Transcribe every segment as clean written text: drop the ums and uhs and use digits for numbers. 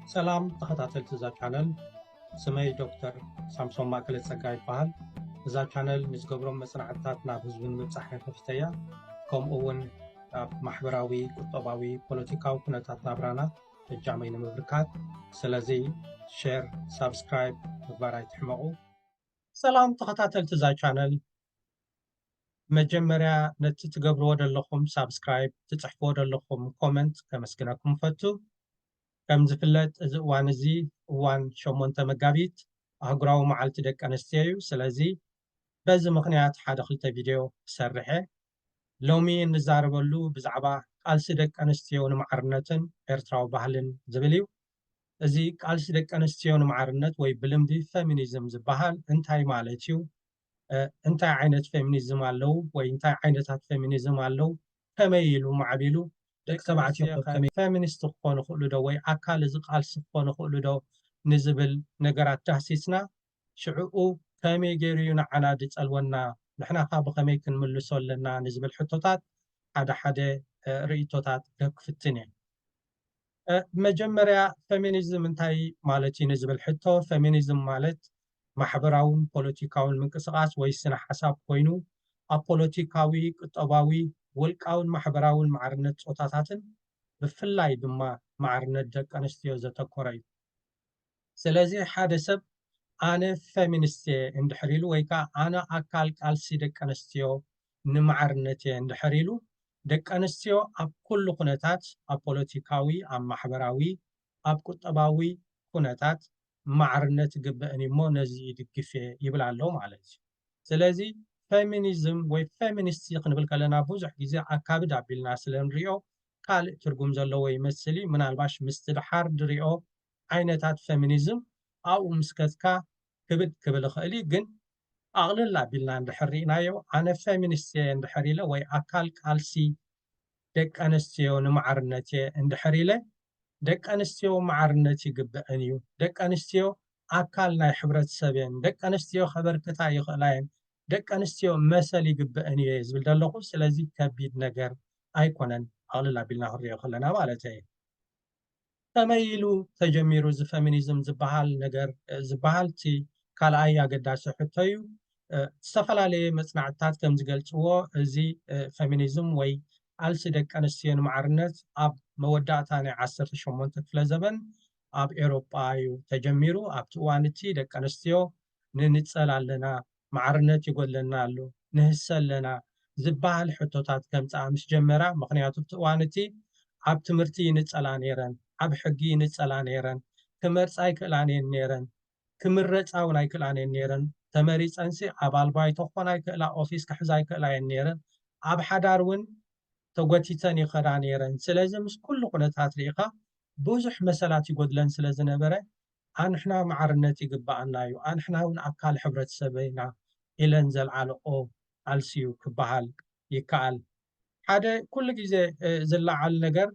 سلام تخطاتلت إذا channel سمي دكتور سامسون ماكل تسقاي بحال إذا channel نزقبرم مسرعتات ناب هزبن مبصحي خفتيا كم أون محبراوي قطباوي بوليتيكاو كنتات نابرانا الجامعين مبركات سلازي شير سابسكرايب مقباراي تحمقو سلام تخطاتلت إذا channel مجمريا نتتقبرو دلخم سابسكرايب تتحفو دلخم كومنت كمسكناكم فتو كم زفلت وان زي وان شومونتا مقابيت أهقراو معالت دك أنستيو سلازي بز مقنيات حدا خلطة فيديو سرحة لومي نزاربولو بزعبا قالسي دك أنستيو نمعرنتن إرتراو بحلن زبليو زي قالسي دك أنستيو نمعرنت وي بلمدي فيمينيزم زبحل انتاي مالتيو انتاي عينت فيمينيزم اللو وي انتاي عينتات فيمينيزم اللو كميلو معبيلو ደቂ ተባዕትዮ ከመይ ፌሚኒስት ክኾኑ ክእሉ ዶ ወይ ኣካል እዚ ቃልሲ ክኾኑ ክእሉ ዶ ንዝብል ነገራት ዳህሲስና ሽዑኡ ከመይ ገይሩ እዩ ንዓና ድፀልወና ንሕና ካ ብኸመይ ክንምልሶ ኣለና ንዝብል ሕቶታት ሓደ ሓደ ርእቶታት ክፍትን እየ መጀመርያ ፌሚኒዝም እንታይ ማለት እዩ ንዝብል ሕቶ ፌሚኒዝም ማለት ማሕበራውን ፖለቲካውን ምንቅስቃስ ወይ ስነ ሓሳብ ኮይኑ ኣብ ፖለቲካዊ ቁጠባዊ ውልቃውን ማሕበራውን ማዕርነት ፆታታትን ብፍላይ ድማ ማዕርነት ደቂ ኣንስትዮ ዘተኮረ እዩ ስለዚ ሓደ ሰብ ኣነ ፌሚኒስት እየ እንድሕር ኢሉ ወይ ከዓ ኣነ ኣካል ቃልሲ ደቂ ኣንስትዮ ንማዕርነት እየ እንድሕር ኢሉ ደቂ ኣንስትዮ ኣብ ኩሉ ኩነታት ኣብ ፖለቲካዊ ኣብ ማሕበራዊ ኣብ ቁጠባዊ ኩነታት ማዕርነት ግብአን እሞ ነዚ ይድግፍ ይብል ኣሎ ማለት እዩ ስለዚ ፌሚኒዝም ወይ ፌሚኒስት ክንብል ከለና ብዙሕ ግዜ ኣካብድ ኣቢልና ስለንሪኦ ካልእ ትርጉም ዘለዎ ይመስል ምናልባሽ ምስቲ ድሓር ድሪኦ ዓይነታት ፌሚኒዝም ኣብኡ ምስከትካ ክብድ ክብል ይኽእል ግን ኣቕልል ኣቢልና እንድሕር ሪእናዮ ኣነ ፌሚኒስት እየ እንድሕር ኢለ ወይ ኣካል ቃልሲ ደቂ ኣንስትዮ ንማዕርነት እየ እንድሕር ኢለ ደቂ ኣንስትዮ ማዕርነት ይግብአን እዩ ደቂ ኣንስትዮ ኣካል ናይ ሕብረተሰብ እየን ደቂ ኣንስትዮ ከበርክታ ይኽእላ እየን ደቂ ኣንስትዮ መሰል ይግብአን እየ ዝብል ዘለኹ ስለዚ ከቢድ ነገር ኣይኮነን ኣቕልል ኣቢልና ክንሪኦ ከለና ማለት እዩ ከመይ ኢሉ ተጀሚሩ እዚ ፌሚኒዝም ዝበሃል ነገር ዝበሃል እቲ ካልኣይ ኣገዳሲ ሕቶ እዩ ዝተፈላለየ መፅናዕትታት ከም ዝገልፅዎ እዚ ፌሚኒዝም ወይ ቃልሲ ደቂ ኣንስትዮ ንማዕርነት ኣብ መወዳእታ ናይ 18 ክፍለ ዘመን ኣብ ኤሮጳ እዩ ተጀሚሩ ኣብቲ እዋን እቲ ደቂ ኣንስትዮ ንንፀል ኣለና ማዕርነት ይጎድለና ኣሎ ንህሰ ኣለና ዝበሃል ሕቶታት ከምፃ ምስ ጀመራ ምክንያቱ እቲ እዋን እቲ ኣብ ትምህርቲ ይንፀላ ነይረን ኣብ ሕጊ ይንፀላ ነይረን ክመርፃ ኣይክእላን እየን ነይረን ክምረፃ እውን ኣይክእላን እየን ነይረን ተመሪፀንሲ ኣባል ባይቶ ክኾና ይክእላ ኦፊስ ክሕዛ ይክእላ እየን ነይረን ኣብ ሓዳር እውን ተጎቲተን ይኸዳ ነይረን ስለዚ ምስ ኩሉ ኩነታት ሪኢኻ ብዙሕ መሰላት ይጎድለን ስለ ዝነበረ ኣንሕና ማዕርነት ይግባአና እዩ ኣንሕና እውን ኣካል ሕብረተሰብ ኢና ኢለን ዘልዓልቆ ቃልሲዩ ክበሃል ይከኣል ሓደ ኩሉ ግዜ ዝለዓል ነገር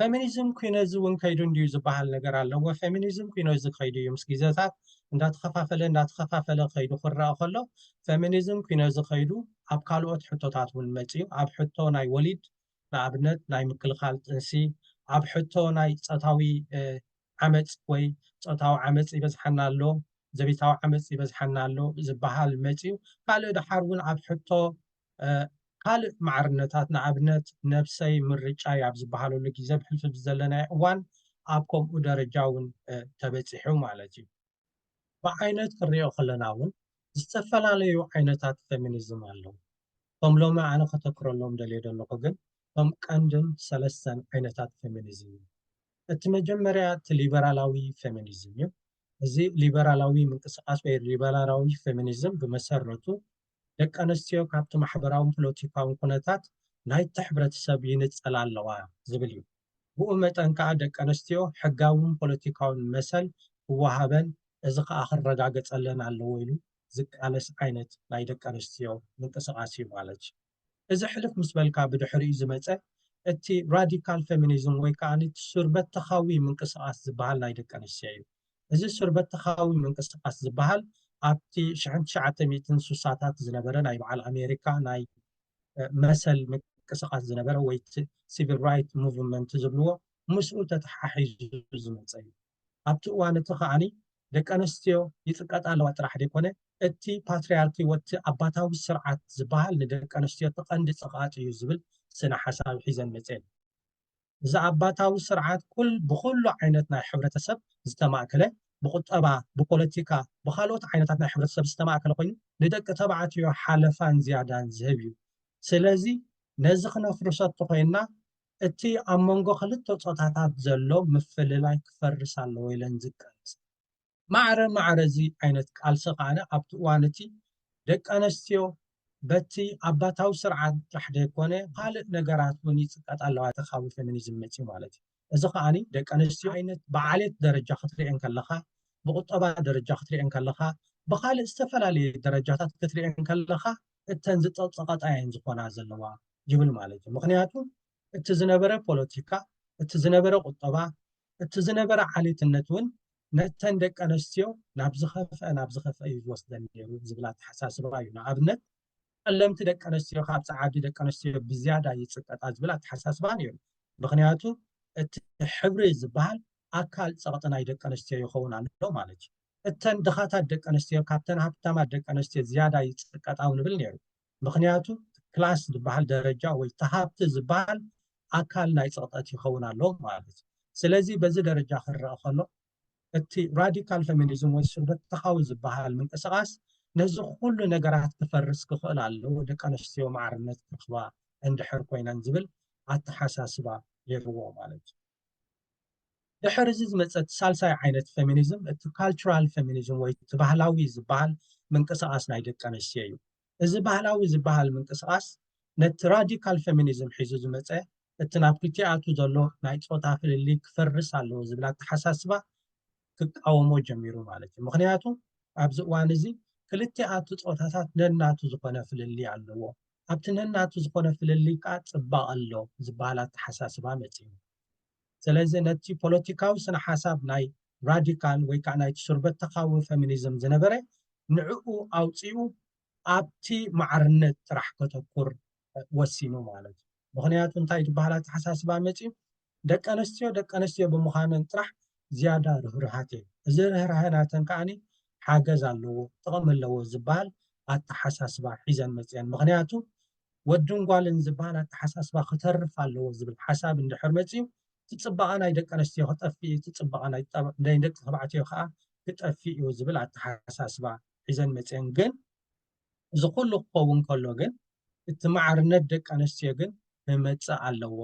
ፌሚኒዝም ኩነዚ እውን ከይዱ እንድዩ ዝበሃል ነገር ኣለዎ ፌሚኒዝም ኩነዚ ከይዱ እዩ ምስ ግዜታት እንዳተኸፋፈለ ከይዱ ክረአ ከሎ ፌሚኒዝም ኩነዚ ከይዱ ኣብ ካልኦት ሕቶታት እውን መፅዩ ኣብ ሕቶ ናይ ወሊድ ንኣብነት ናይ ምክልኻል ጥንሲ ኣብ ሕቶ ናይ ፀታዊ ዓመፅ ወይ ፀታዊ ዓመፅ ይበዝሓና ኣሎ ዘቢታዊ ዓመፅ ይበዝሓና ኣሎ ዝበሃል መፅዩ ካልእ ድሓር እውን ኣብ ሕቶ ካልእ ማዕርነታት ንኣብነት ነብሰይ ምርጫይ ኣብ ዝበሃለሉ ግዜ ብሕልፊ ዘለና እዋን ኣብ ከምኡ ደረጃ እውን ተበፂሑ ማለት እዩ ብዓይነት ክንሪኦ ከለና እውን ዝተፈላለዩ ዓይነታት ፌሚኒዝም ኣለዉ ከም ሎሚ ኣነ ከተክረሎም ደልየ ዘለኹ ግን ከም ቀንድን ሰለስተን ዓይነታት ፌሚኒዝም እዩ እቲ መጀመርያ እቲ ሊበራላዊ ፌሚኒዝም እዩ እዚ ሊበራላዊ ምንቅስቃስ ወይ ሊበራላዊ ፌሚኒዝም ብመሰረቱ ደቂ ኣንስትዮ ካብቲ ማሕበራውን ፖለቲካውን ኩነታት ናይቲ ሕብረተሰብ ይንፀላ ኣለዋ ዝብል እዩ ብኡ መጠን ከዓ ደቂ ኣንስትዮ ሕጋውን ፖለቲካውን መሰል ክወሃበን እዚ ከዓ ክረጋገፀለን ኣለዎ ኢሉ ዝቃለስ ዓይነት ናይ ደቂ ኣንስትዮ ምንቅስቃስ እዩ ማለት እዩ እዚ ሕልፍ ምስ በልካ ብድሕሪኡ ዝመፀ እቲ ራዲካል ፌሚኒዝም ወይ ከዓ ስርበተኻዊ ምንቅስቃስ ዝበሃል ናይ ደቂ ኣንስትዮ እዩ እዚ ስርበተኻዊ ምንቅስቃስ ዝበሃል ኣብቲ 1960ታት ዝነበረ ናይ በዓል ኣሜሪካ ናይ መሰል ምንቅስቃስ ዝነበረ ወይ ሲቪል ራይት ሙቭመንት ዝብልዎ ምስኡ ተተሓሒዙ ዝመፀ እዩ ኣብቲ እዋን እቲ ከዓኒ ደቂ ኣንስትዮ ይፅቀጣ ኣለዋ ጥራሕ ደይኮነ እቲ ፓትርያርኪ ወቲ ኣባታዊ ስርዓት ዝበሃል ንደቂ ኣንስትዮ እቲ ቀንዲ ፀቕጢ እዩ ዝብል ስነ ሓሳብ ሒዘን መፅአን እዚ ኣባታዊ ስርዓት ብኩሉ ዓይነት ናይ ሕብረተሰብ ዝተማእከለ ብቁጠባ ብፖለቲካ ብካልኦት ዓይነታት ናይ ሕብረተሰብ ዝተማእከለ ኮይኑ ንደቂ ተባዕትዮ ሓለፋን ዝያዳን ዝህብ እዩ ስለዚ ነዚ ክነፍርሰቶ ኮይና እቲ ኣብ መንጎ ክልተ ፆታታት ዘሎ ምፍልላይ ክፈርስ ኣለዎ ኢለን ዝቃለሳ ማዕረ እዚ ዓይነት ቃልሲ ከዓነ ኣብቲ እዋን እቲ ደቂ ኣንስትዮ በቲ ኣባታዊ ስርዓት ጥራሕ ደይኮነ ካልእ ነገራት እውን ይፅቀጣ ኣለዋ ተኻዊ ፌሚኒዝም መፅኡ ማለት እዩ እዚ ከዓኒ ደቂ ኣንስትዮ ዓይነት ብዓልየት ደረጃ ክትሪአን ከለካ ብቁጠባ ደረጃ ክትሪአን ከለካ ብካልእ ዝተፈላለዩ ደረጃታት ክትሪአን ከለካ እተን ዝፀቕፀቐጣ እየን ዝኾና ዘለዋ ይብል ማለት እዩ ምክንያቱ እቲ ዝነበረ ፖለቲካ እቲ ዝነበረ ቁጠባ እቲ ዝነበረ ዓሌትነት እውን ነተን ደቂ ኣንስትዮ ናብ ዝኸፍአ እዩ ዝወስደን ነይሩ ዝብል ኣተሓሳስባ እዩ ንኣብነት ቀለምቲ ደቂ ኣንስትዮ ካብ ፀዓዲ ደቂ ኣንስትዮ ብዝያዳ ይፅቀጣ ዝብል ኣተሓሳስባ ነይሩ ምክንያቱ እቲ ሕብሪ ዝበሃል ኣካል ፀቕጢ ናይ ደቂ ኣንስትዮ ይኸውን ኣሎ ማለት እዩ እተን ድኻታት ደቂ ኣንስትዮ ካብተን ሃብታማት ደቂ ኣንስትዮ ዝያዳ ይፅቀጣ ንብል ነይሩ ምክንያቱ ክላስ ዝበሃል ደረጃ ወይ ተሃብቲ ዝበሃል ኣካል ናይ ፀቕጠት ይኸውን ኣሎ ማለት እዩ ስለዚ በዚ ደረጃ ክረአ ከሎ እቲ ራዲካል ፌሚኒዝም ወይ ስርበት ተኻዊ ዝበሃል ምንቅስቃስ ነዚ ኩሉ ነገራት ክፈርስ ክኽእል ኣለዎ ደቂ ኣንስትዮ ማዕርነት ክረኽባ እንድሕር ኮይነን ዝብል ኣተሓሳስባ የርዎ ማለት እዩ ድሕር እዚ ዝመፀት ሳልሳይ ዓይነት ፌሚኒዝም እቲ ካልቸራል ፌሚኒዝም ወይ እቲ ባህላዊ ዝበሃል ምንቅስቃስ ናይ ደቂ ኣንስትዮ እዩ እዚ ባህላዊ ዝበሃል ምንቅስቃስ ነቲ ራዲካል ፌሚኒዝም ሒዙ ዝመፀ እቲ ናብ ክልቲኣቱ ዘሎ ናይ ፆታ ፍልሊ ክፈርስ ኣለዎ ዝብል ኣተሓሳስባ ክቃወሞ ጀሚሩ ማለት እዩ ምክንያቱ ኣብዚ እዋን እዚ ክልቲኣቱ ፆታታት ነናቱ ዝኾነ ፍልሊ ኣለዎ ኣብቲ ነናቱ ዝኾነ ፍልሊ ከዓ ፅባቐ ኣሎ ዝበሃል ኣተሓሳስባ መፅኡ ስለዚ ነቲ ፖለቲካዊ ስነ ሓሳብ ናይ ራዲካል ወይ ከዓ ናይ ስርበት ተኻዊ ፌሚኒዝም ዝነበረ ንዕኡ ኣውፂኡ ኣብቲ ማዕርነት ጥራሕ ከተኩር ወሲኑ ማለት እዩ ምክንያቱ እንታይ ዝበሃል ኣተሓሳስባ መፅኡ ደቂ ኣንስትዮ ብምዃነን ጥራሕ ዝያዳ ርህራሃት እየን እዚ ርህራህናተን ከዓኒ ሓገዝ ኣለዎ ጥቕሚ ኣለዎ ዝበሃል ኣተሓሳስባ ሒዘን መፅአን ምክንያቱ ወድን ጓልን ዝበሃል ኣተሓሳስባ ክተርፍ ኣለዎ ዝብል ሓሳብ እንድሕር መፅኡ እቲ ፅባቐ ናይ ደቂ ኣንስትዮ ክጠፍእ እቲ ፅባቐ ናይ ደቂ ተባዕትዮ ከዓ ክጠፍእ እዩ ዝብል ኣተሓሳስባ ሒዘን መፅአን ግን እዚ ኩሉ ክኸውን ከሎ ግን እቲ ማዕርነት ደቂ ኣንስትዮ ግን ክመፅእ ኣለዎ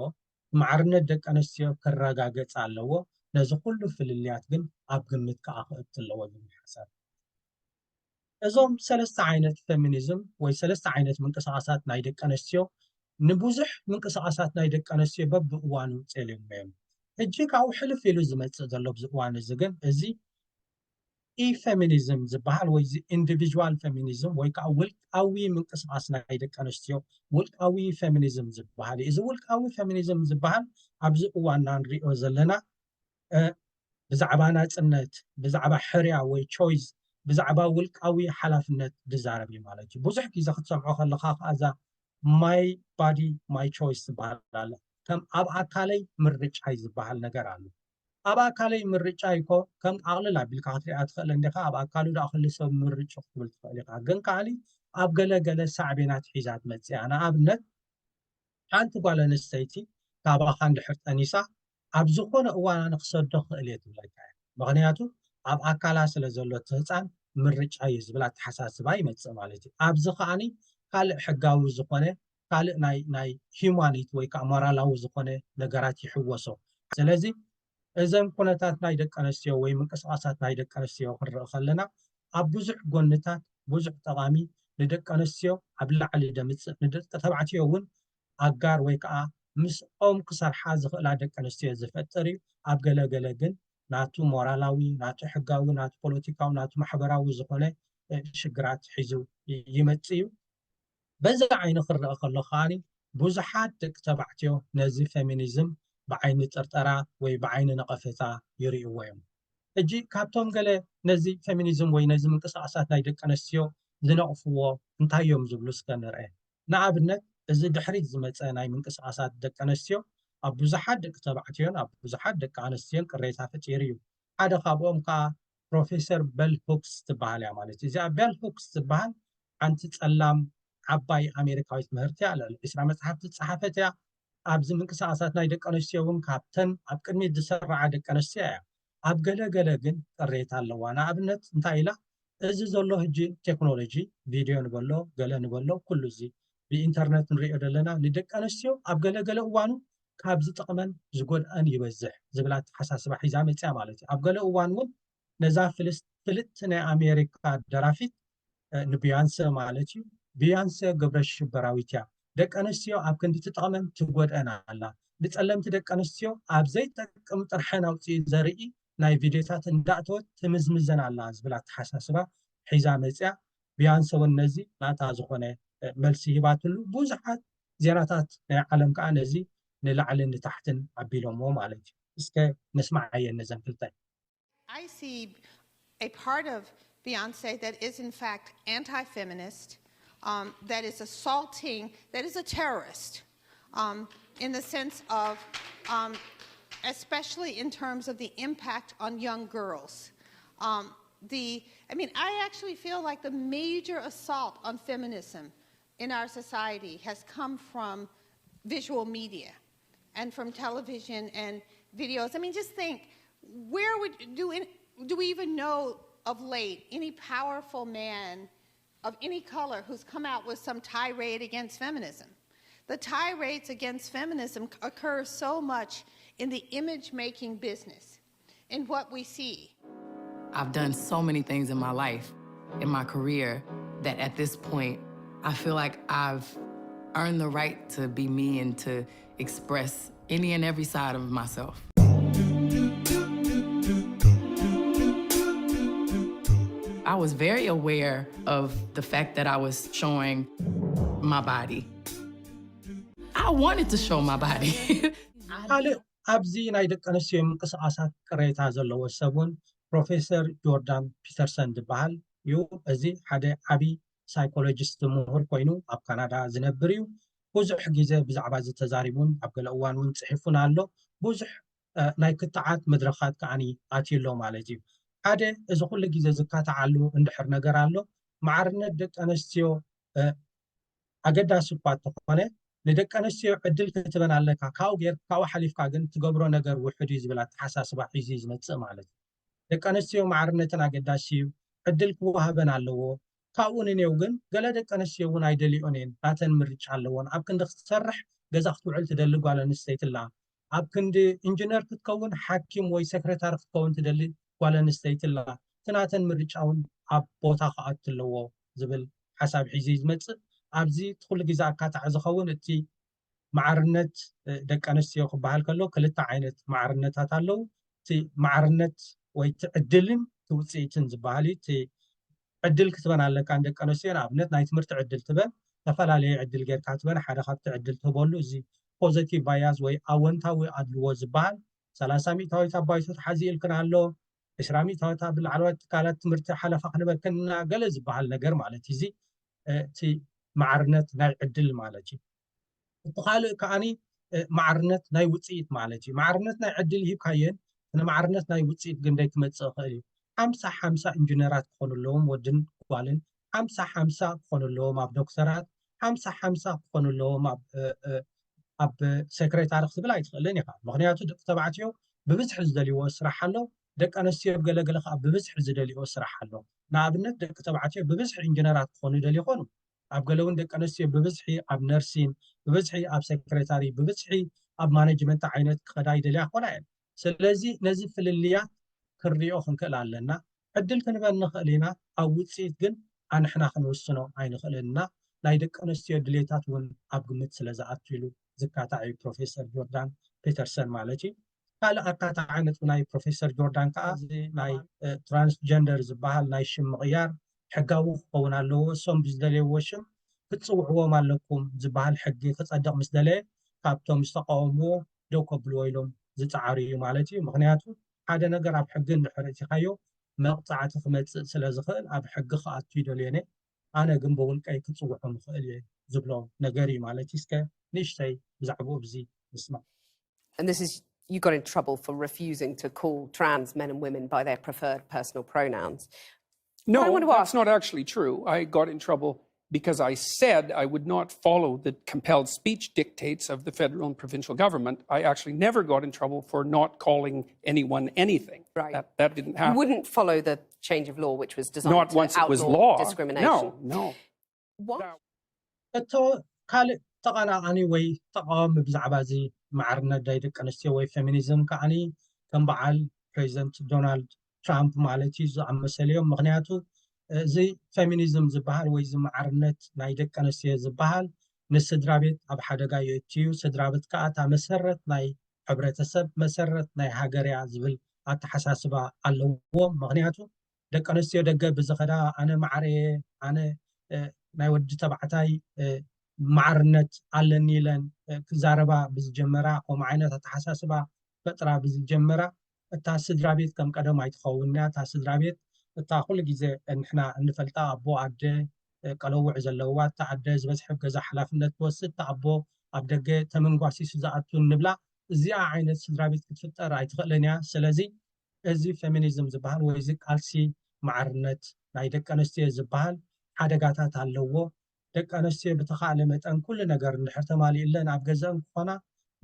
ማዕርነት ደቂ ኣንስትዮ ክረጋገፅ ኣለዎ ነዚ ኩሉ ፍልልያት ግን ኣብ ግምት ከዓ ክእቱ ኣለዎ ዝብል ሓሳብ እዞም ሰለስተ ዓይነት ፌሚኒዝም ወይ ሰለስተ ዓይነት ምንቅስቃሳት ናይ ደቂ ኣንስትዮ ንብዙሕ ምንቅስቃሳት ናይ ደቂ ኣንስትዮ በብእዋኑ ፀልዮም እዮም ሕጂ ካብኡ ሕልፍ ኢሉ ዝመፅእ ዘሎ ኣብዚ እዋን እዚ ግን እዚ ፌሚኒዝም ዝበሃል ወይ ኢንዲቪጁዋል ፌሚኒዝም ወይ ከዓ ውልቃዊ ምንቅስቃስ ናይ ደቂ ኣንስትዮ ውልቃዊ ፌሚኒዝም ዝበሃል እዚ ውልቃዊ ፌሚኒዝም ዝበሃል ኣብዚ እዋንና ንሪኦ ዘለና ብዛዕባ ናፅነት ብዛዕባ ሕርያ ወይ ቾይስ ብዛዕባ ውልቃዊ ሓላፍነት ዝዛረብ እዩ ማለት እዩ ብዙሕ ግዜ ክትሰምዖ ከለካ ከዓ እዛ ማይ ባዲ ማይ ቾይስ ዝበሃል ኣሎ ከም ኣብ ኣካለይ ምርጫይ ዝበሃል ነገር ኣሎ ኣብ ኣካለይ ምርጫ ይኮ ከም ኣቕልል ኣቢልካ ክትሪኣ ትኽእል እንዲኻ ኣብ ኣካሉ ዳ ኩሉ ሰብ ምርጭ ክትብል ትኽእል ኢኻ ግን ከዓኒ ኣብ ገለገለ ሳዕቤናት ሒዛ ትመፅእ እያ ንኣብነት ሓንቲ ጓል ኣንስተይቲ ካባኻ እንድሕር ጠኒሳ ኣብ ዝኾነ እዋን ኣነ ክሰዶ ክኽእል እየ ትብለካ እያ ምክንያቱ ኣብ ኣካላ ስለ ዘሎ እቲ ህፃን ምርጫ እዩ ዝብል ኣተሓሳስባ ይመፅእ ማለት እዩ ኣብዚ ከዓኒ ካልእ ሕጋዊ ዝኾነ ካልእ ናይ ሂውማኒቲ ወይ ከዓ ሞራላዊ ዝኾነ ነገራት ይሕወሶ ስለዚ እዘን ኩነታት ናይ ደቂ ኣንስትዮ ወይ ምንቅስቃሳት ናይ ደቂ ኣንስትዮ ክንርኢ ከለና ኣብ ብዙሕ ጎንታት ብዙሕ ጠቃሚ ንደቂ ኣንስትዮ ኣብ ላዕሊ ደምፅእ ንደቂ ተባዕትዮ እውን ኣጋር ወይ ከዓ ምስኦም ክሰርሓ ዝኽእላ ደቂ ኣንስትዮ ዝፈጥር እዩ ኣብ ገለገለ ግን ናቱ ሞራላዊ ናቱ ሕጋዊ ናቱ ፖለቲካዊ ናቱ ማሕበራዊ ዝኾነ ሽግራት ሒዙ ይመፅእ እዩ በዚ ዓይኒ ክረአ ከሎ ከዓኒ ብዙሓት ደቂ ተባዕትዮ ነዚ ፌሚኒዝም ብዓይኒ ጥርጠራ ወይ ብዓይኒ ነቐፈታ ይርእይዎ እዮም ሕጂ ካብቶም ገለ ነዚ ፌሚኒዝም ወይ ነዚ ምንቅስቃሳት ናይ ደቂ ኣንስትዮ ዝነቕፍዎ እንታይ እዮም ዝብሉ እስከ ንርአ ንኣብነት እዚ ድሕሪት ዝመፀ ናይ ምንቅስቃሳት ደቂ ኣንስትዮ ኣብ ብዙሓት ደቂ ተባዕትዮን ኣብ ብዙሓት ደቂ ኣንስትዮን ቅሬታ ፈጢሩ እዩ ሓደ ካብኦም ከዓ ፕሮፌሰር ቤል ሁክስ ትበሃል እያ ማለት እዩ እዚኣ ቤል ሁክስ ትበሃል ሓንቲ ፀላም ዓባይ ኣሜሪካዊት ምህርቲ እያ ልዕሊ 20 መፅሓፍቲ ዝፀሓፈት እያ ኣብዚ ምንቅስቃሳት ናይ ደቂ ኣንስትዮ እውን ካብተን ኣብ ቅድሚት ዝሰርዓ ደቂ ኣንስትዮ እያ ኣብ ገለገለ ግን ቅሬታ ኣለዋ ንኣብነት እንታይ ኢላ እዚ ዘሎ ሕጂ ቴክኖሎጂ ቪድዮ ንበሎ ገለ ንበሎ ኩሉ እዚ ብኢንተርኔት ንሪኦ ዘለና ንደቂ ኣንስትዮ ኣብ ገለገለ እዋኑ ካብ ዝጠቕመን ዝጎድአን ይበዝሕ ዝብላ ተሓሳስባ ሒዛ መፅያ ማለት እዩ ኣብ ገለ እዋን እውን ነዛ ፍልጥቲ ናይ ኣሜሪካ ደራፊት ንቢያንሰ ማለት እዩ ቢያንሰ ግብረ ሽበራዊት እያ ደቂ ኣንስትዮ ኣብ ክንዲ ትጠቕመን ትጎድአን ኣላ ንፀለምቲ ደቂ ኣንስትዮ ኣብ ዘይጠቅም ጥርሐን ኣውፅኡ ዘርኢ ናይ ቪድዮታት እንዳእተወት ትምዝምዘን ኣላ ዝብላ ተሓሳስባ ሒዛ መፅያ ቢያንሰ እውን ነዚ ናታ ዝኾነ መልሲ ሂባትሉ ብዙሓት ዜናታት ናይ ዓለም ከዓ ነዚ ንላዕልን ንታሕትን ኣቢሎሞ ማለት እዩ እስከ ንስማዕ ኣየን ነዘን ክልተ I see a part of Beyonce that is in fact anti-feminist, that is assaulting, that is a terrorist, in the sense of, especially in terms of the impact on young girls. I actually feel like the major assault on feminism in our society has come from visual media and from television and videos. Just think, where do we even know of late any powerful man of any color who's come out with some tirade against feminism? The tirades against feminism occur so much in the image-making business, in what we see. I've done so many things in my life, in my career, that at this point, I feel like I've earned the right to be me and to express any and every side of myself. I was very aware of the fact that I was showing my body. I wanted to show my body. ኣብዚ ናይ ደቂ ኣንስትዮ ምንቅስቃሳት ቅሬታ ዘለዎ ሰብን ፕሮፌሰር ጆርዳን ፒተርሰን ዝበሃል እዩ እዚ ሓደ ዓብይ ሳይኮሎጂስት ምሁር ኮይኑ ኣብ ካናዳ ዝነብር እዩ ብዙሕ ግዜ ብዛዕባ እዚ ተዛሪቡን ኣብ ገለ እዋን እውን ፅሒፉን ኣሎ ብዙሕ ናይ ክትዓት መድረኻት ከዓኒ ኣትዩሎ ማለት እዩ ሓደ እዚ ኩሉ ግዜ ዝካታዓሉ እንድሕር ነገር ኣሎ ማዕርነት ደቂ ኣንስትዮ ኣገዳሲ እኳ እንተኾነ ንደቂ ኣንስትዮ ዕድል ክትበን ኣለካ ካብኡ ሓሊፍካ ግን ትገብሮ ነገር ውሕድ እዩ ዝብላ ተሓሳስባ ሒዙ ዝመፅእ ማለት እዩ ደቂ ኣንስትዮ ማዕርነትን ኣገዳሲ እዩ ዕድል ክወሃበን ኣለዎ ካብኡ ንኔው ግን ገለ ደቂ ኣንስትዮ እውን ኣይደሊኦን እየን ናተን ምርጫ ኣለዎን ኣብ ክንዲ ክትሰርሕ ገዛ ክትውዕል ትደሊ ጓል ኣንስተይቲ ኣላ ኣብ ክንዲ ኢንጂነር ክትከውን ሓኪም ወይ ሰክረታሪ ክትከውን ትደሊ ጓል ኣንስተይቲ ኣላ እቲ ናተን ምርጫ እውን ኣብ ቦታ ከኣቱ ኣለዎ ዝብል ሓሳብ ሒዙ ዝመፅእ ኣብዚ ኩሉ ግዜ ኣካታዕ ዝኸውን እቲ ማዕርነት ደቂ ኣንስትዮ ክበሃል ከሎ ክልተ ዓይነት ማዕርነታት ኣለው እቲ ማዕርነት ወይ እቲ ዕድልን እቲ ውፅኢትን ዝበሃል እቲ ዕድል ክትበን ኣለካ ደቂ ኣንስትዮ ንኣብነት ናይ ትምህርቲ ዕድል ትበን ዝተፈላለየ ዕድል ጌርካ ትበን ሓደ ካብቲ ዕድል ትህበሉ እዚ ፖዘቲቭ ባያዝ ወይ ኣወንታዊ ኣድልዎ ዝበሃል 30 ሚእታዊት ኣባይቶ ተሓዚኡልክን ኣሎ 20 ሚእታዊት ኣብ ላዕለዋይ ትካላት ትምህርቲ ሓለፋ ክንበክንና ገለ ዝበሃል ነገር ማለት እዩ እዚ እቲ ማዕርነት ናይ ዕድል ማለት እዩ እቲ ካልእ ከዓኒ ማዕርነት ናይ ውፅኢት ማለት እዩ ማዕርነት ናይ ዕድል ሂብካየን ንማዕርነት ናይ ውፅኢት ግንደይ ክመፅእ ይኽእል እዩ 50-50 ኢንጂነራት ክኾኑ ኣለዎም ወድን ጓልን 50-50 ክኾኑ ኣለዎም ኣብ ዶክተራት 50-50 ክኾኑ ኣለዎም ኣብ ሰክሬታሪ ክትብል ኣይትኽእልን ኢኻ ምክንያቱ ደቂ ተባዕትዮ ብብዝሒ ዝደልይዎ ስራሕ ኣሎ ደቂ ኣንስትዮ ገለገለ ከዓ ብብዝሒ ዝደልይዎ ስራሕ ኣሎ ንኣብነት ደቂ ተባዕትዮ ብብዝሒ ኢንጂነራት ክኾኑ ይደልዩ ይኾኑ ኣብ ገለ እውን ደቂ ኣንስትዮ ብብዝሒ ኣብ ነርሲን ብብዝሒ ኣብ ሰክሬታሪ ብብዝሒ ኣብ ማኔጅመንት ዓይነት ክኸዳ ይደልያ ክኾና እየን ስለዚ ነዚ ፍልልያት ክንሪኦ ክንክእል ኣለና ዕድል ክንበል ንኽእል ኢና ኣብ ውፅኢት ግን ኣንሕና ክንውስኖ ኣይንኽእልንና ናይ ደቂ ኣንስትዮ ድሌታት እውን ኣብ ግምት ስለ ዝኣቱ ኢሉ ዝካታዕ እዩ ፕሮፌሰር ጆርዳን ፒተርሰን ማለት እዩ ካልእ ኣካታዕ ዓይነት ናይ ፕሮፌሰር ጆርዳን ከዓ ናይ ትራንስጀንደር ዝበሃል ናይ ሽም ምቕያር ሕጋዊ ክኸውን ኣለዎ እሶም ብዝደለይዎ ሽም ክትፅውዕዎም ኣለኩም ዝበሃል ሕጊ ክፀድቕ ምስ ደለየ ካብቶም ዝተቃወምዎ ደው ከብልዎ ኢሎም ዝፀዓሩ እዩ ማለት እዩ ምክንያቱ ሓደ ነገር ኣብ ሕጊ እንድሕር እቲኻዮ መቕፃዕቲ ክመፅእ ስለ ዝኽእል ኣብ ሕጊ ክኣቱ ይደልየነ ኣነ ግን ብውልቀይ ክፅውዖ ንኽእል እየ ዝብሎ ነገር እዩ ማለት እዩ እስከ ንእሽተይ ብዛዕባኡ ብዚ ንስማዕ And this is, you got in trouble for refusing to call trans men and women by their preferred personal pronouns. No, I want to that's ask- not actually true. I got in trouble because I said I would not follow the compelled speech dictates of the federal and provincial government. I actually never got in trouble for not calling anyone anything. Right. That didn't happen. You wouldn't follow the change of law, which was designed Not to once it was outlaw law. discrimination. No. What? እቶ ካልእ ተቐናቃኒ ወይ ተቃዋሚ ብዛዕባ እዚ ማዕርነት ናይ ደቂ ኣንስትዮ ወይ ፌሚኒዝም ከዓኒ ከም በዓል ፕሬዚደንት ዶናልድ ትራምፕ ማለት እዩ ዝኣመሰለ እዮም። ምክንያቱ እዚ ፌሚኒዝም ዝበሃል ወይ እዚ ማዕርነት ናይ ደቂ ኣንስትዮ ዝበሃል ንስድራ ቤት ኣብ ሓደጋ የእትዩ፣ ስድራ ቤት ከዓ እታ መሰረት ናይ ሕብረተሰብ መሰረት ናይ ሃገር እያ ዝብል ኣተሓሳስባ ኣለዎም። ምክንያቱ ደቂ ኣንስትዮ ደገ ብዝኸዳ ኣነ ማዕረየ ኣነ ናይ ወዲ ተባዕታይ ማዕርነት ኣለኒ ኢለን ክዛረባ ብዝጀመራ ከምኡ ዓይነት ኣተሓሳስባ ፈጥራ ብዝጀመራ እታ ስድራ ቤት ከም ቀደም ኣይትኸውን እያ። እታ ስድራ ቤት እታ ኩሉ ግዜ ንሕና እንፈልጣ ኣቦ ኣደ ቀለውዕ ዘለዋ እታ ኣደ ዝበዝሐ ገዛ ሓላፍነት ትወስድ እታ ኣቦ ኣብ ደገ ተመንጓሲሱ ዝኣቱ ንብላ እዚኣ ዓይነት ስድራ ቤት ክትፍጠር ኣይትኽእልን እያ። ስለዚ እዚ ፌሚኒዝም ዝበሃል ወይ እዚ ቃልሲ ማዕርነት ናይ ደቂ ኣንስትዮ ዝበሃል ሓደጋታት ኣለዎ። ደቂ ኣንስትዮ ብተኻእለ መጠን ኩሉ ነገር እንድሕር ተማሊኡለን ኣብ ገዛአን ክኾና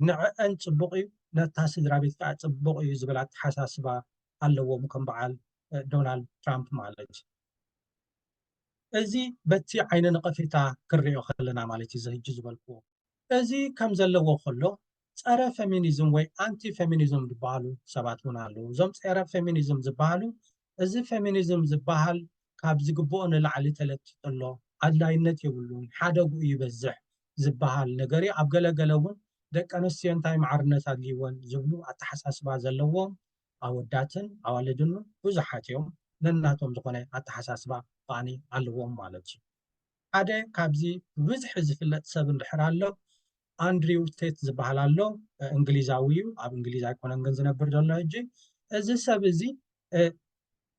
ንዕአን ፅቡቅ እዩ፣ ነታ ስድራ ቤት ከዓ ፅቡቅ እዩ ዝብል ኣተሓሳስባ ኣለዎም ከም በዓል ዶናልድ ትራምፕ ማለት እዩ። እዚ በቲ ዓይነ ነቐፌታ ክሪኦ ከለና ማለት እዩ ዝህጂ ዝበልክዎ እዚ ከም ዘለዎ ከሎ ፀረ ፌሚኒዝም ወይ ኣንቲ ፌሚኒዝም ዝበሃሉ ሰባት እውን ኣለዉ። እዞም ፀረ ፌሚኒዝም ዝበሃሉ እዚ ፌሚኒዝም ዝበሃል ካብ ዝግብኦ ንላዕሊ ተለጢጡ ኣሎ፣ ኣድላይነት የብሉን፣ ሓደጉ ይበዝሕ ዝበሃል ነገር ኣብ ገለገለ እውን ደቂ ኣንስትዮ እንታይ ማዕርነት ኣድልይወን ዝብሉ ኣተሓሳስባ ዘለዎም ኣወዳትን ኣዋልድን ብዙሓት እዮም። ነናቶም ዝኾነ ኣተሓሳስባ ቃኒ ኣለዎም ማለት እዩ። ሓደ ካብዚ ብብዝሒ ዝፍለጥ ሰብ እንድሕር ኣሎ ኣንድሪው ቴት ዝበሃል ኣሎ። እንግሊዛዊ እዩ፣ ኣብ እንግሊዝ ኣይኮነን ግን ዝነብር ዘሎ ሕጂ። እዚ ሰብ እዚ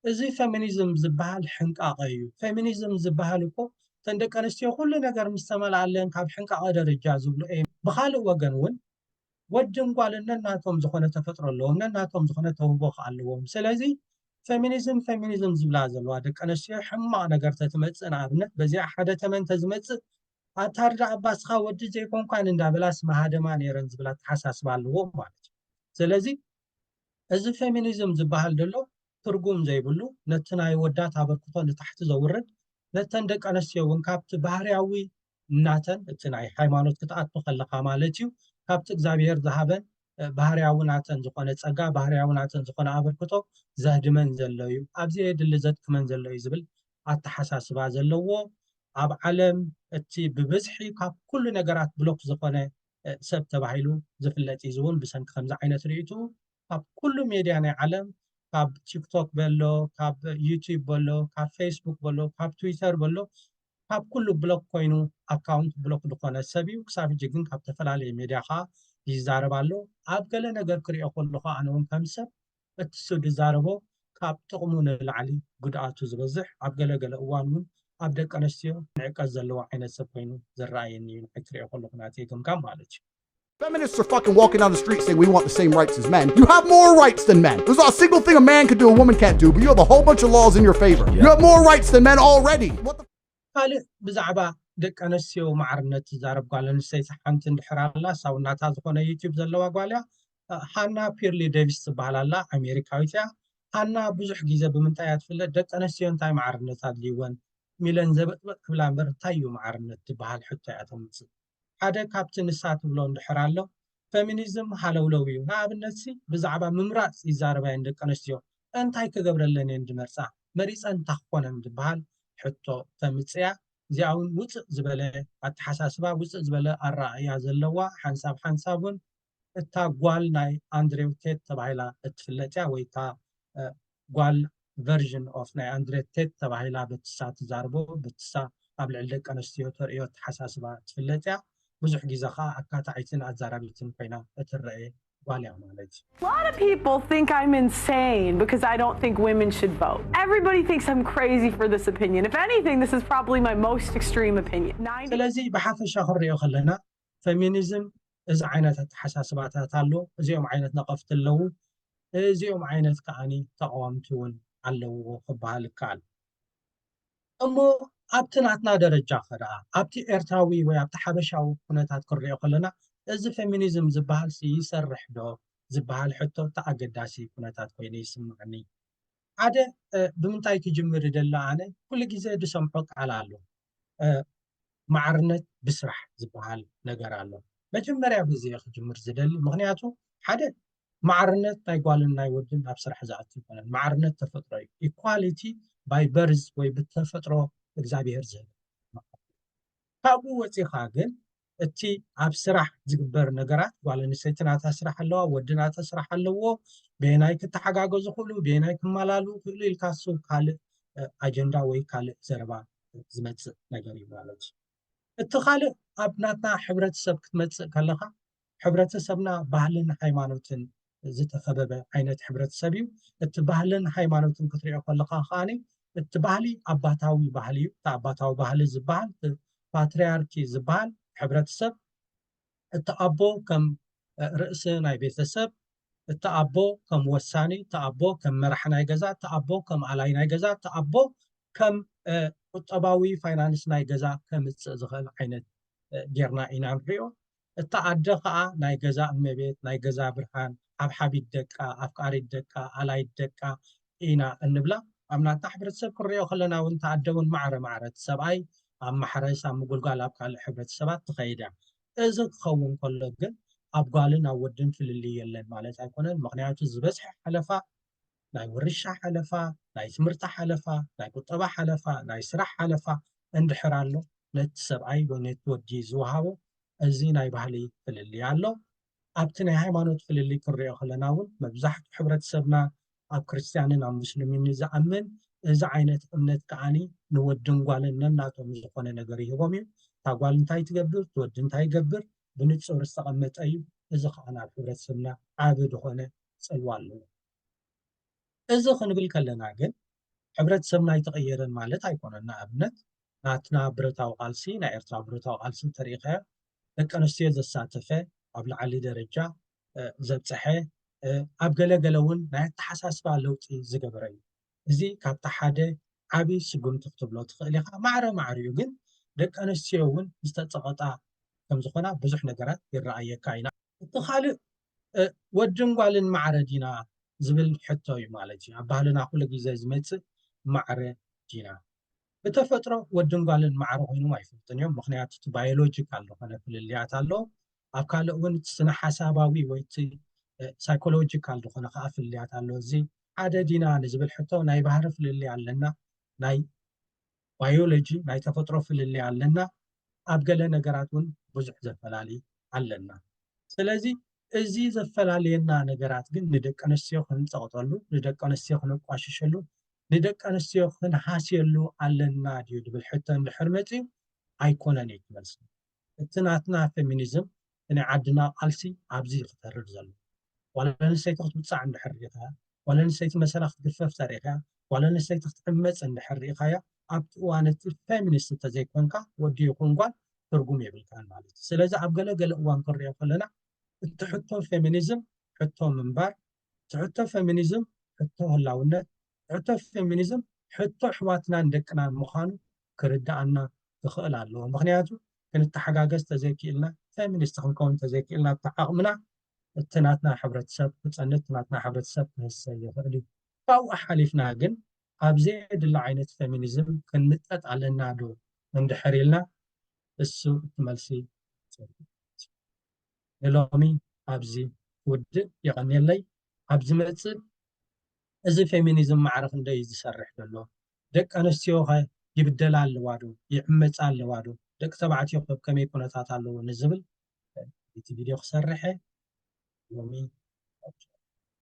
እዚ ፌሚኒዝም ዝበሃል ሕንቃቐ እዩ። ፌሚኒዝም ዝበሃል እኮ እተን ደቂ ኣንስትዮ ኩሉ ነገር ምስ ተመላኣለን ካብ ሕንቃቐ ደረጃ ዝብሉ እዮም። ብካልእ ወገን እውን ወድን ጓልን ነናቶም ዝኾነ ተፈጥሮ ኣለዎም፣ ነናቶም ዝኾነ ተውህቦ ኣለዎም። ስለዚ ፌሚኒዝም ዝብላ ዘለዋ ደቂ ኣንስትዮ ሕማቕ ነገር ተትመፅእ ንኣብነት በዚኣ ሓደ ተመን ተዝመፅእ ኣታርዳ ኣባስኻ ወዲ ዘይኮንኳን እንዳበላስ መሃደማ ነይረን ዝብል ኣተሓሳስባ ኣለዎም ማለት እዩ። ስለዚ እዚ ፌሚኒዝም ዝበሃል ዘሎ ትርጉም ዘይብሉ ነቲ ናይ ወዳት ኣበርክቶ ንታሕቲ ዘውርድ ነተን ደቂ ኣንስትዮ እውን ካብቲ ባህርያዊ እናተን እቲ ናይ ሃይማኖት ክትኣቱ ከለካ ማለት እዩ ካብቲ እግዚኣብሔር ዝሃበን ባህርያዊ ናተን ዝኾነ ፀጋ ባህርያዊ ናተን ዝኾነ ኣበርክቶ ዘህድመን ዘሎ እዩ፣ ኣብዚ የድሊ ዘድክመን ዘሎ እዩ ዝብል ኣተሓሳስባ ዘለዎ ኣብ ዓለም እቲ ብብዝሒ ካብ ኩሉ ነገራት ብሎክ ዝኾነ ሰብ ተባሂሉ ዝፍለጥ እዩ። እውን ብሰንኪ ከምዚ ዓይነት ርእይቱ ካብ ኩሉ ሜድያ ናይ ዓለም ካብ ቲክቶክ በሎ ካብ ዩቲዩብ በሎ ካብ ፌስቡክ በሎ ካብ ትዊተር በሎ ካብ ኩሉ ብሎክ ኮይኑ ኣካውንት ብሎክ ዝኾነ ሰብ እዩ። ክሳብ ሕጂ ግን ካብ ተፈላለየ ሜድያ ከዓ ይዛረብ ኣሎ። ኣብ ገለ ነገር ክሪኦ ከለኹ ኣነ እውን ከም ሰብ እቲ ሰብ ዝዛረቦ ካብ ጥቕሙ ንላዕሊ ጉድኣቱ ዝበዝሕ ኣብ ገለገለ እዋን እውን ኣብ ደቂ ኣንስትዮ ንዕቀት ዘለዎ ዓይነት ሰብ ኮይኑ ዝረኣየኒ እዩ ክሪኦ ከለኹ ናተይ ግምጋም ማለት እዩ። Feminists are fucking walking down the street saying we want the same rights as men. You have more rights than men. There's not a single thing a man can do a woman can't do, but you have a whole bunch of laws in your favor. You have more rights than men already. What the ካልእ ብዛዕባ ደቂ ኣንስትዮ ማዕርነት ዝዛረብ ጓል ኣንስተይቲ ሓንቲ እንድሕር ኣላ ሳውናታ ዝኾነ ዩቲዩብ ዘለዋ ጓል እያ ሃና ፒርሊ ዴቪስ ትበሃል ኣላ፣ ኣሜሪካዊት እያ። ሃና ብዙሕ ግዜ ብምንታይ እያ ትፍለጥ ደቂ ኣንስትዮ እንታይ ማዕርነት ኣድልይወን ሚለን ዘበጥበጥ ክብላ እምበር እንታይ እዩ ማዕርነት ትበሃል ሕቶ እያ ተምፅእ። ሓደ ካብቲ ንሳ ትብሎ እንድሕር ኣሎ ፌሚኒዝም ሃለውለው እዩ። ንኣብነት ብዛዕባ ምምራፅ ይዛረባ እየን ደቂ ኣንስትዮ እንታይ ክገብረለን እየን ዝመርፃ መሪፀን እንታይ ክኾነን ዝበሃል ሕቶ ተምፅያ። እዚኣ እውን ውፅእ ዝበለ ኣተሓሳስባ ውፅእ ዝበለ ኣረኣእያ ዘለዋ ሓንሳብ እውን እታ ጓል ናይ ኣንድሬው ቴት ተባሂላ እትፍለጥ እያ ወይ እታ ጓል ቨርዥን ኦፍ ናይ ኣንድሬው ቴት ተባሂላ በትሳ ትዛርቦ በትሳ ኣብ ልዕሊ ደቂ ኣንስትዮ ተርእዮ ኣተሓሳስባ ትፍለጥ እያ። ብዙሕ ግዜ ከዓ ኣካታዒትን ኣዛራቢትን ኮይና እትረአ ጓል እያ ማለት እዩ። A lot of people think I'm insane because I don't think women should vote. Everybody thinks I'm crazy for this opinion. If anything, this is probably my most extreme opinion. ስለዚ ብሓፈሻ ክንሪኦ ከለና ፌሚኒዝም እዚ ዓይነታት ሓሳስባታት ኣሎ እዚኦም ዓይነት ነቐፍቲ ኣለዉ እዚኦም ዓይነት ከዓኒ ተቃወምቲ እውን ኣለዎ ክበሃል ይከኣል እሞ ኣብቲ ናትና ደረጃ ኸኣ ኣብቲ ኤርትራዊ ወይ ኣብቲ ሓበሻዊ ኩነታት ክንሪኦ ከለና እዚ ፌሚኒዝም ዝበሃል ይሰርሕ ዶ ዝበሃል ሕቶ ተኣገዳሲ ኩነታት ኮይኑ ይስምዓኒ ሓደ ብምንታይ ክጅምር ይደሊ ኣነ ኩሉ ግዜ ዝሰምዖ ቃል ኣሎ ማዕርነት ብስራሕ ዝበሃል ነገር ኣሎ መጀመርያ ብዚ ክጅምር ዝደሊ ምክንያቱ ሓደ ማዕርነት ናይ ጓልን ናይ ወድን ኣብ ስራሕ ዝኣቱ ይኮነን ማዕርነት ተፈጥሮ እዩ ኢኳሊቲ ባይ በርዝ ወይ ብተፈጥሮ እግዚአብሔር ዝህብ ካብኡ ወፂኻ ግን እቲ ኣብ ስራሕ ዝግበር ነገራት ጓል ኣንስተይቲ ናታ ስራሕ ኣለዋ ወዲ ናታ ስራሕ ኣለዎ ብናይ ክተሓጋገዙ ክእሉ ብናይ ክመላሉ ክእሉ ኢልካ ሱብ ካልእ ኣጀንዳ ወይ ካልእ ዘረባ ዝመፅእ ነገር እዩ ማለት እዩ እቲ ካልእ ኣብ ናትና ሕብረተሰብ ክትመፅእ ከለካ ሕብረተሰብና ባህልን ሃይማኖትን ዝተኸበበ ዓይነት ሕብረተሰብ እዩ እቲ ባህልን ሃይማኖትን ክትሪኦ ከለካ ከዓኒ እቲ ባህሊ ኣባታዊ ባህሊ እዩ እቲ ኣባታዊ ባህሊ ዝበሃል ፓትርያርኪ ዝበሃል ሕብረተሰብ እቲ ኣቦ ከም ርእሲ ናይ ቤተሰብ እቲ ኣቦ ከም ወሳኒ እቲ ኣቦ ከም መራሒ ናይ ገዛ እቲ ኣቦ ከም ኣላይ ናይ ገዛ እቲ ኣቦ ከም ቁጠባዊ ፋይናንስ ናይ ገዛ ከምፅእ ዝኽእል ዓይነት ጌርና ኢና ንሪኦ እቲ ኣደ ከዓ ናይ ገዛ እመቤት ናይ ገዛ ብርሃን ሓብሓቢት ደቃ ኣፍቃሪት ደቃ ኣላይት ደቃ ኢና እንብላ ኣብ ናትና ሕብረተሰብ ክንሪኦ ከለና እውን ተኣደ እውን ማዕረ ማዕረት ሰብኣይ ኣብ ማሕረስ ኣብ ምጉልጋል ኣብ ካልእ ሕብረተሰባት ትኸይድ እያ እዚ ክኸውን ከሎ ግን ኣብ ጓልን ኣብ ወድን ፍልሊ የለን ማለት ኣይኮነን ምክንያቱ ዝበዝሐ ሓለፋ ናይ ውርሻ ሓለፋ ናይ ትምህርቲ ሓለፋ ናይ ቁጠባ ሓለፋ ናይ ስራሕ ሓለፋ እንድሕር ኣሎ ነቲ ሰብኣይ ወይ ነቲ ወዲ ዝወሃቦ እዚ ናይ ባህሊ ፍልሊ ኣሎ ኣብቲ ናይ ሃይማኖት ፍልሊ ክንሪኦ ከለና እውን መብዛሕትኡ ሕብረተሰብና ኣብ ክርስትያንን ኣብ ሙስሊምን ዝኣምን እዚ ዓይነት እምነት ከዓኒ ንወድን ጓልን ነናቶም ዝኾነ ነገር ይህቦም እዩ እታ ጓል እንታይ ትገብር ትወዲ እንታይ ይገብር ብንፁር ዝተቐመጠ እዩ እዚ ከዓ ናብ ሕብረተሰብና ዓብ ዝኾነ ፅልዋ ኣለዎ እዚ ክንብል ከለና ግን ሕብረተሰብና ይተቐየረን ማለት ኣይኮነን ንኣብነት ናትና ብረታዊ ቃልሲ ናይ ኤርትራ ብረታዊ ቃልሲ ተሪኢኸ ደቂ ኣንስትዮ ዘሳተፈ ኣብ ላዕሊ ደረጃ ዘብፅሐ ኣብ ገለገለ እውን ናይ ኣተሓሳስባ ለውጢ ዝገበረ እዩ እዚ ካብቲ ሓደ ዓብይ ስጉምቲ ክትብሎ ትኽእል ኢኻ ማዕረ ማዕርዩ ግን ደቂ ኣንስትዮ እውን ዝተፀቐጣ ከም ዝኾና ብዙሕ ነገራት ይረኣየካ ኢና እቲ ካልእ ወድን ጓልን ማዕረ ዲና ዝብል ሕቶ እዩ ማለት እዩ ኣብ ባህልና ኩሉ ግዜ ዝመፅእ ማዕረ ዲና ብተፈጥሮ ወድን ጓልን ማዕረ ኮይኖም ኣይፍልጡን እዮም ምክንያቱ እቲ ባዮሎጂካል ዝኾነ ፍልልያት ኣሎ ኣብ ካልእ እውን እቲ ስነ ሓሳባዊ ወይ እቲ ሳይኮሎጂካል ዝኾነ ከዓ ፍልልያት ኣሎ እዚ ሓደ ዲና ንዝብል ሕቶ ናይ ባህሪ ፍልሊ ኣለና ናይ ባዮሎጂ ናይ ተፈጥሮ ፍልሊ ኣለና ኣብ ገለ ነገራት እውን ብዙሕ ዘፈላለዩ ኣለና ስለዚ እዚ ዘፈላለየና ነገራት ግን ንደቂ ኣንስትዮ ክንፀቕጠሉ ንደቂ ኣንስትዮ ክነቋሽሸሉ ንደቂ ኣንስትዮ ክንሃስየሉ ኣለና ድዩ ዝብል ሕቶ እንድሕር መፅዩ ኣይኮነን እዩ ትመልሲ እቲ ናትና ፌሚኒዝም ናይ ዓድና ቃልሲ ኣብዚ ክተርድ ዘሎ ጓል ኣንስተይቲ ክትውፃዕ እንድሕር ሪኢኻ ጓል ኣንስተይቲ መሰላ ክትግፈፍ ተሪኢኻ ጓል ኣንስተይቲ ክትዕመፅ እንድሕር ሪኢኻያ ኣብቲ እዋን እቲ ፌሚኒስት እንተዘይኮንካ ወዲ ይኹን ጓል ትርጉም የብልካን ማለት እዩ ስለዚ ኣብ ገለገለ እዋን ክንሪኦ ከለና እቲ ሕቶ ፌሚኒዝም ሕቶ ምንባር እቲ ሕቶ ፌሚኒዝም ሕቶ ህላውነት ሕቶ ፌሚኒዝም ሕቶ ኣሕዋትናን ደቅናን ምዃኑ ክርዳእና ትኽእል ኣለዎ ምክንያቱ ክንተሓጋገዝ ተዘይክኢልና ፌሚኒስት ክንከውን ተዘይክኢልና ብተዓቕምና እቲ ናትና ሕብረተሰብ ክፀንት ናትና ሕብረተሰብ ክህሰ ይኽእል እዩ ካብኡ ሓሊፍና ግን ኣብዚ የድሊ ዓይነት ፌሚኒዝም ክንምጠጥ ኣለና ዶ እንድሕር ኢልና እሱ እቲ መልሲ ንሎሚ ኣብዚ ውድእ ይቐኒየለይ ኣብዚ መፅእ እዚ ፌሚኒዝም ማዕረ ክንደይ ዝሰርሕ ዘሎ ደቂ ኣንስትዮ ኸ ይብደላ ኣለዋ ዶ ይዕመፃ ኣለዋ ዶ ደቂ ተባዕትዮ ከመይ ኩነታት ኣለዎ ንዝብል እቲ ቪድዮ ክሰርሐ ሎሚ